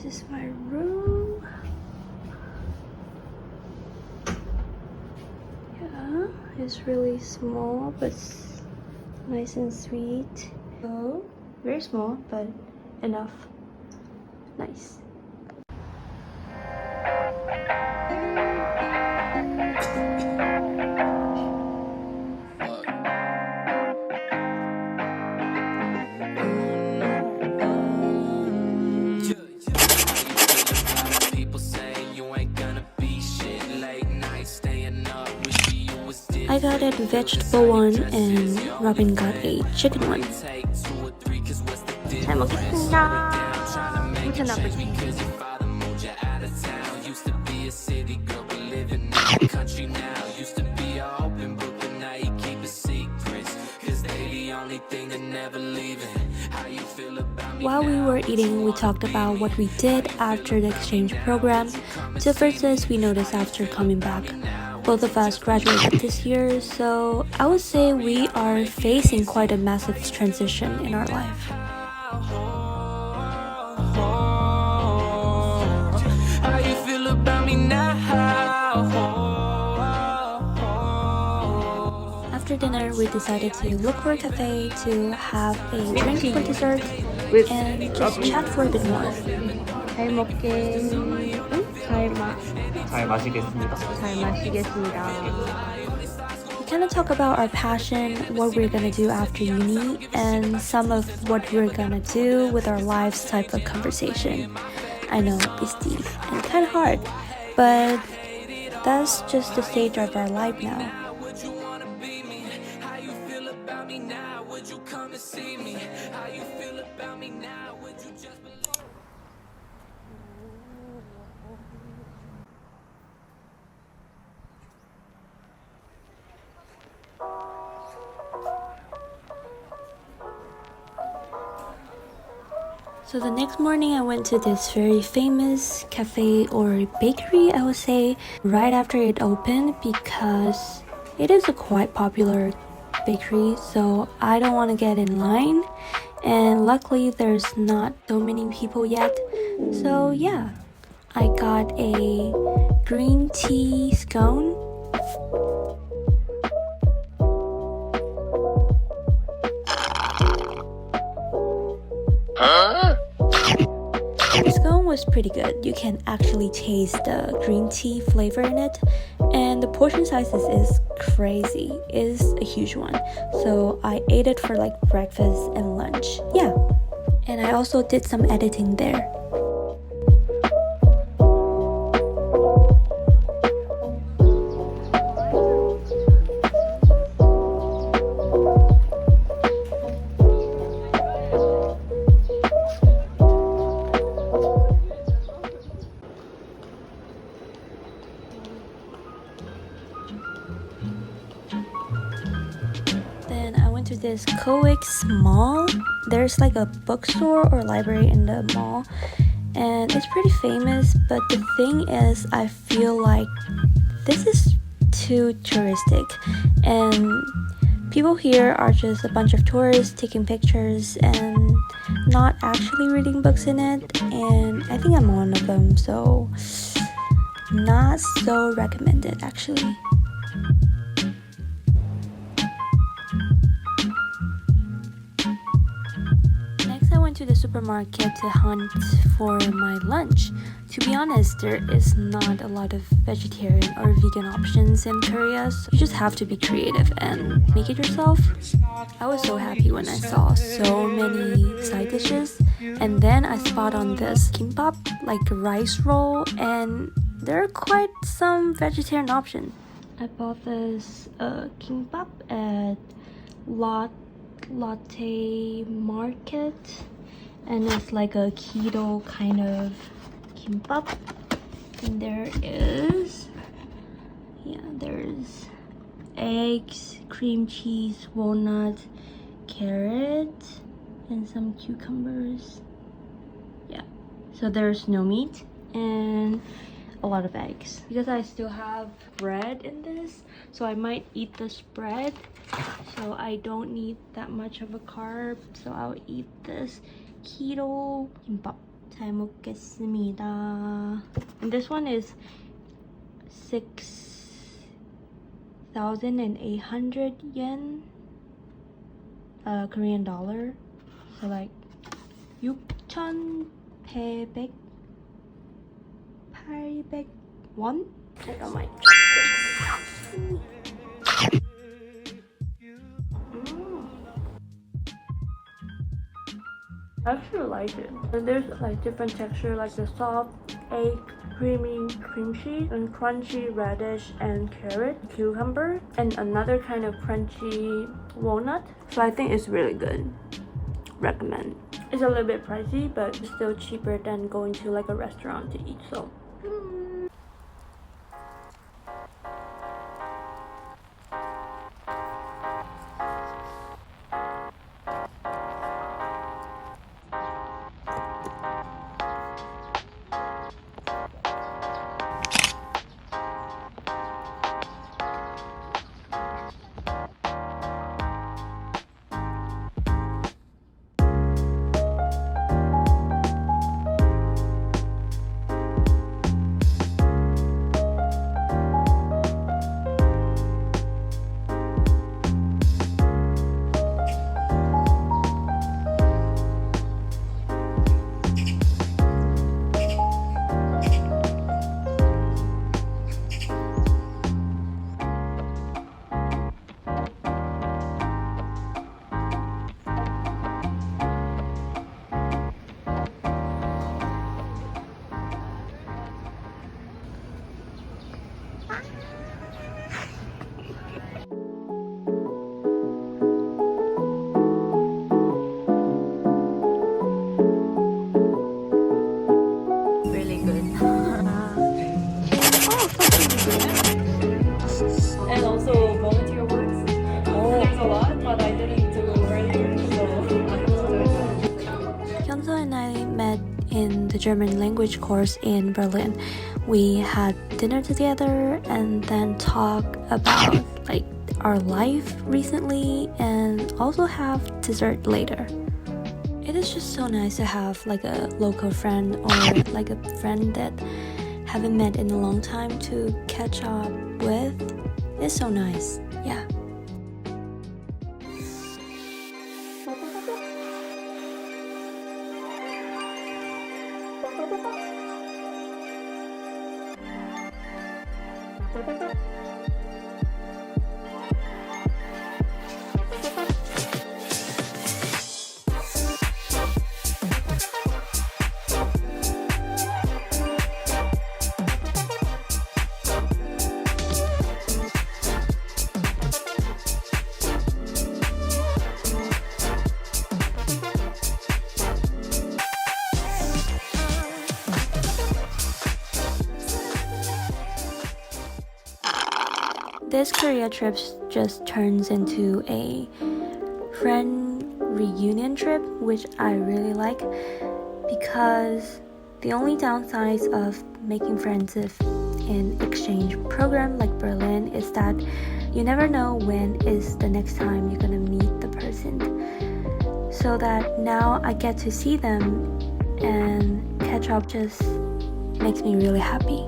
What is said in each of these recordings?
This is my room. Yeah, it's really small but nice and sweet. So very small but enough. Nice. I got a vegetable one and Robin got a chicken one. 잘 먹겠습니다. Good appetite. While we were eating, we talked about what we did after the exchange program, differences we noticed after coming back. Both of us graduated this year, so I would say we are facing quite a massive transition in our life. How you feel about me now? After dinner, we decided to look for a cafe to have a drink for dessert and just chat for a bit more. 잘 먹게. 잘 마시겠습니다. 잘 마시겠습니다. We kind of talk about our passion, what we're gonna do after uni, and some of what we're gonna do with our lives type of conversation. I know it's deep and kind of hard, but that's just the stage of our life now. So the next morning I went to this very famous cafe or bakery, I would say, right after it opened because it is a quite popular bakery, so I don't want to get in line, and luckily there's not so many people yet. So yeah, I got a green tea scone. The scone was pretty good. You can actually taste the green tea flavor in it, and the portion sizes is crazy. It is a huge one, so I ate it for like breakfast and lunch. Yeah, and I also did some editing there. To this Coex mall. There's like a bookstore or library in the mall, and it's pretty famous, but the thing is I feel like this is too touristic, and people here are just a bunch of tourists taking pictures and not actually reading books in it, and I think I'm one of them, so not so recommended actually. To the supermarket to hunt for my lunch. To be honest, there is not a lot of vegetarian or vegan options in Korea, so you just have to be creative and make it yourself. I was so happy when I saw so many side dishes, and then I spot on this kimbap, like a rice roll, and there are quite some vegetarian options. I bought this kimbap at Lotte Mart. And it's like a keto kind of kimbap. And there's eggs, cream cheese, walnut, carrot, and some cucumbers. Yeah, so there's no meat and a lot of eggs. Because I still have bread in this, so I might eat this bread. So I don't need that much of a carb, so I'll eat this keto kimbap. 잘 먹겠습니다. And this one is 6,800 yen, Korean dollar. So like 6,800 won. I got my chopsticks. I actually like it. And there's like different texture, like the soft egg, creamy cream cheese, and crunchy radish and carrot, cucumber, and another kind of crunchy walnut. So I think it's really good. Recommend. It's a little bit pricey, but it's still cheaper than going to like a restaurant to eat. So. Really good. And also volunteer works. There's a lot, but I didn't do earlier, so I'm so excited. Hyunso and I met in the German language course in Berlin. We had dinner together and then talk about like our life recently and also have dessert later. It is just so nice to have like a local friend or like a friend that haven't met in a long time to catch up with. It's so nice. Yeah. This Korea trip just turns into a friend reunion trip, which I really like because the only downsides of making friends in exchange program like Berlin is that you never know when is the next time you're gonna meet the person. So that now I get to see them and catch up just makes me really happy.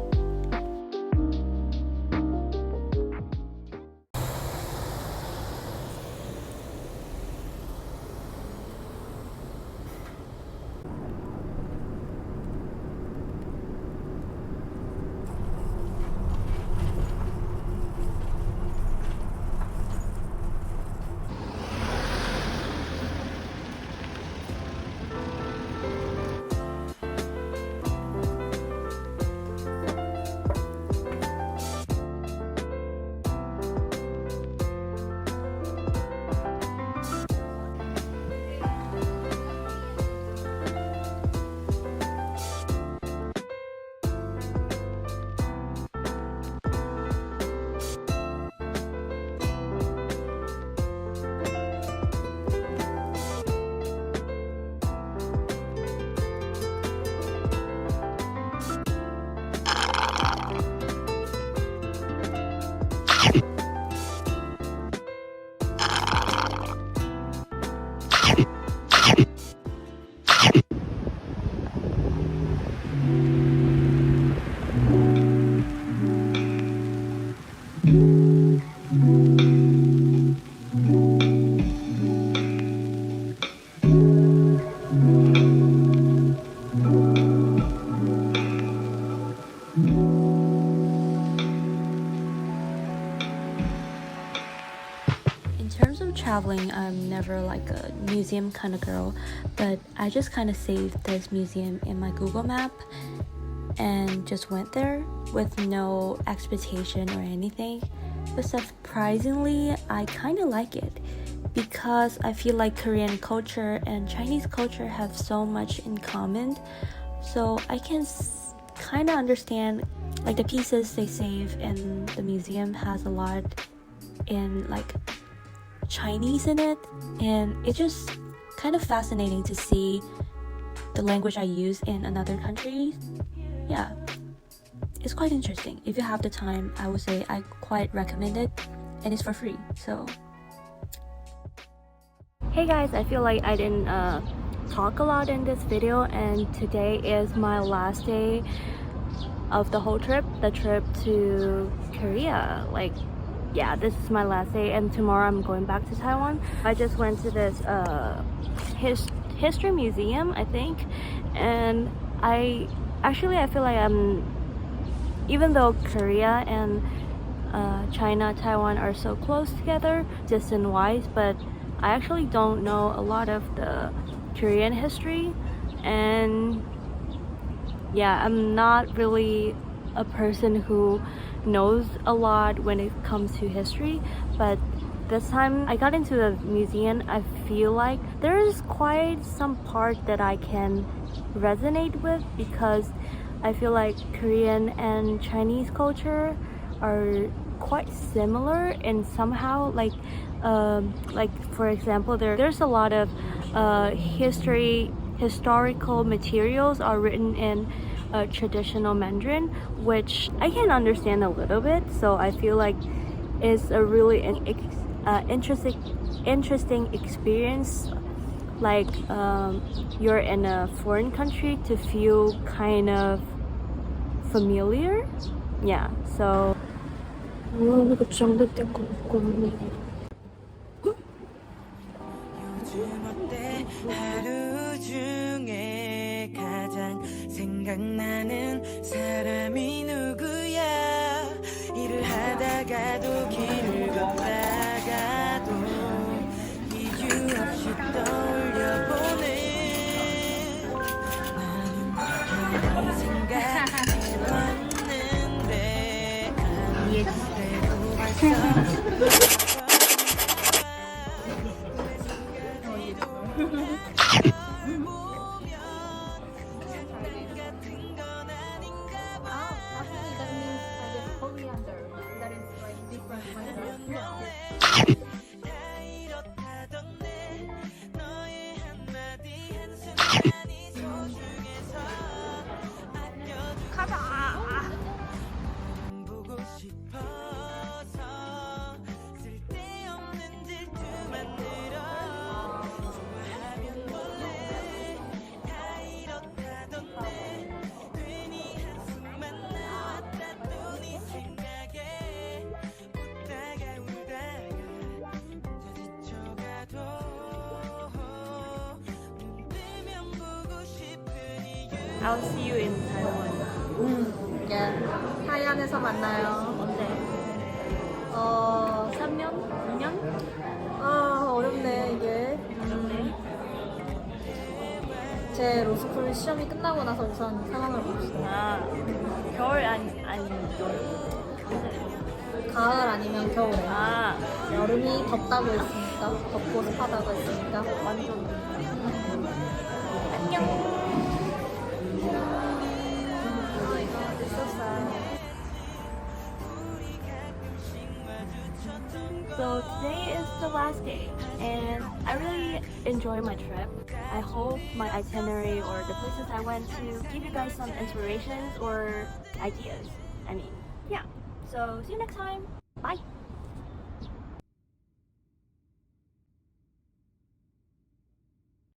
traveling, I'm never like a museum kind of girl, but I just kind of saved this museum in my Google map and just went there with no expectation or anything. But surprisingly, I kind of like it because I feel like Korean culture and Chinese culture have so much in common, so I can kind of understand like the pieces they save in the museum has a lot in like Chinese in it, and it's just kind of fascinating to see the language I use in another country. Yeah, it's quite interesting. If you have the time, I would say I quite recommend it, and it's for free. So hey guys, I feel like I didn't talk a lot in this video, and today is my last day of the whole trip, the trip to Korea. Like, yeah, this is my last day, and tomorrow I'm going back to Taiwan. I just went to this history museum, I think, and I feel like even though Korea and China, Taiwan are so close together distance wise, but I actually don't know a lot of the Korean history, and yeah, I'm not really a person who knows a lot when it comes to history, but this time I got into the museum, I feel like there is quite some part that I can resonate with, because I feel like Korean and Chinese culture are quite similar in somehow, like for example, there's a lot of historical materials are written in traditional Mandarin, which I can understand a little bit, so I feel like it's a really interesting experience, like you're in a foreign country to feel kind of familiar. Yeah, so 요즘 어때? 하루 중에 가장 생각나는 사람이 누구야? 일을 하다가도 길을 걷다가도 이유 없이 떠올려보는 나는 너의 생각이 왔는데 아무데도 벌써 I'll see you in Taiwan. 예. 타이안에서 만나요. 언제? 3년? 2년? 아, 어렵네, 이게. 제 로스쿨 시험이 끝나고 나서 우선 상황을 봅시다. 아, 겨울 아니 가을 아니면 겨울에. 아, 여름이 덥다고 했으니까, 덥고 습하다고 했으니까. 완전. 안녕. So today is the last day, and I really enjoy my trip. I hope my itinerary or the places I went to give you guys some inspirations or ideas. I mean, yeah. So see you next time. Bye.